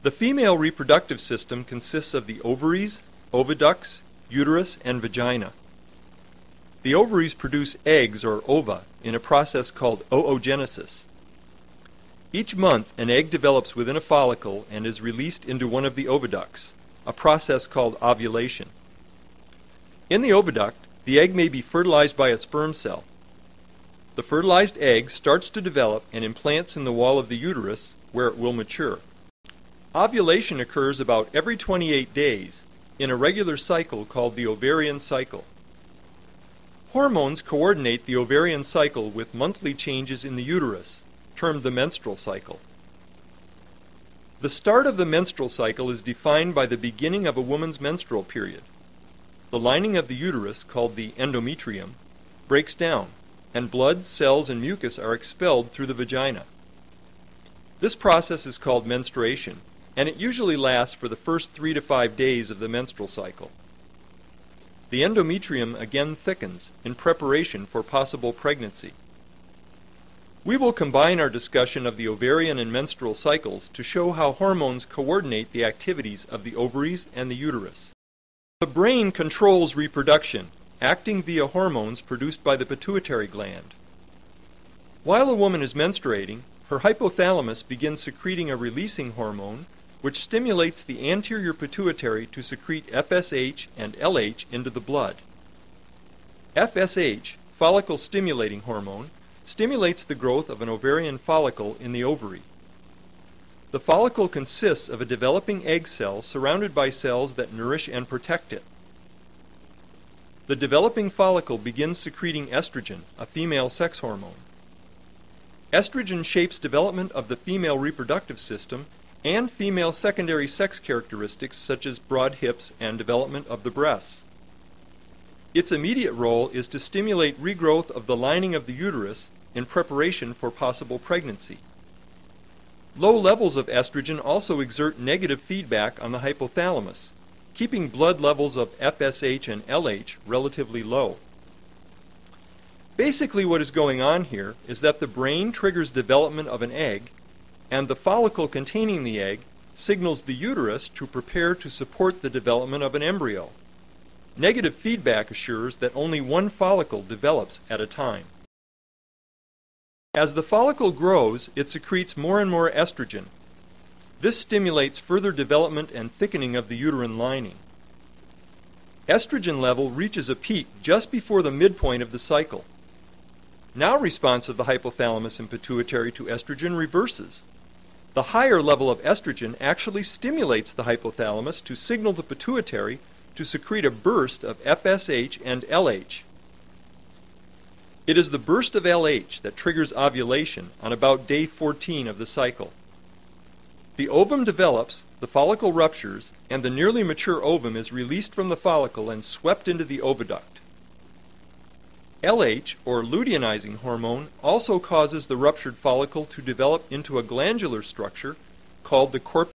The female reproductive system consists of the ovaries, oviducts, uterus, and vagina. The ovaries produce eggs, or ova, in a process called oogenesis. Each month, an egg develops within a follicle and is released into one of the oviducts, a process called ovulation. In the oviduct, the egg may be fertilized by a sperm cell. The fertilized egg starts to develop and implants in the wall of the uterus, where it will mature. Ovulation occurs about every 28 days in a regular cycle called the ovarian cycle. Hormones coordinate the ovarian cycle with monthly changes in the uterus, termed the menstrual cycle. The start of the menstrual cycle is defined by the beginning of a woman's menstrual period. The lining of the uterus, called the endometrium, breaks down, and blood, cells, and mucus are expelled through the vagina. This process is called menstruation, and it usually lasts for the first 3 to 5 days of the menstrual cycle. The endometrium again thickens in preparation for possible pregnancy. We will combine our discussion of the ovarian and menstrual cycles to show how hormones coordinate the activities of the ovaries and the uterus. The brain controls reproduction, acting via hormones produced by the pituitary gland. While a woman is menstruating, her hypothalamus begins secreting a releasing hormone which stimulates the anterior pituitary to secrete FSH and LH into the blood. FSH, follicle stimulating hormone, stimulates the growth of an ovarian follicle in the ovary. The follicle consists of a developing egg cell surrounded by cells that nourish and protect it. The developing follicle begins secreting estrogen, a female sex hormone. Estrogen shapes development of the female reproductive system and female secondary sex characteristics such as broad hips and development of the breasts. Its immediate role is to stimulate regrowth of the lining of the uterus in preparation for possible pregnancy. Low levels of estrogen also exert negative feedback on the hypothalamus, keeping blood levels of FSH and LH relatively low. Basically, what is going on here is that the brain triggers development of an egg, and the follicle containing the egg signals the uterus to prepare to support the development of an embryo. Negative feedback assures that only one follicle develops at a time. As the follicle grows, it secretes more and more estrogen. This stimulates further development and thickening of the uterine lining. Estrogen level reaches a peak just before the midpoint of the cycle. Now response of the hypothalamus and pituitary to estrogen reverses. The higher level of estrogen actually stimulates the hypothalamus to signal the pituitary to secrete a burst of FSH and LH. It is the burst of LH that triggers ovulation on about day 14 of the cycle. The ovum develops, the follicle ruptures, and the nearly mature ovum is released from the follicle and swept into the oviduct. LH, or luteinizing hormone, also causes the ruptured follicle to develop into a glandular structure called the corpus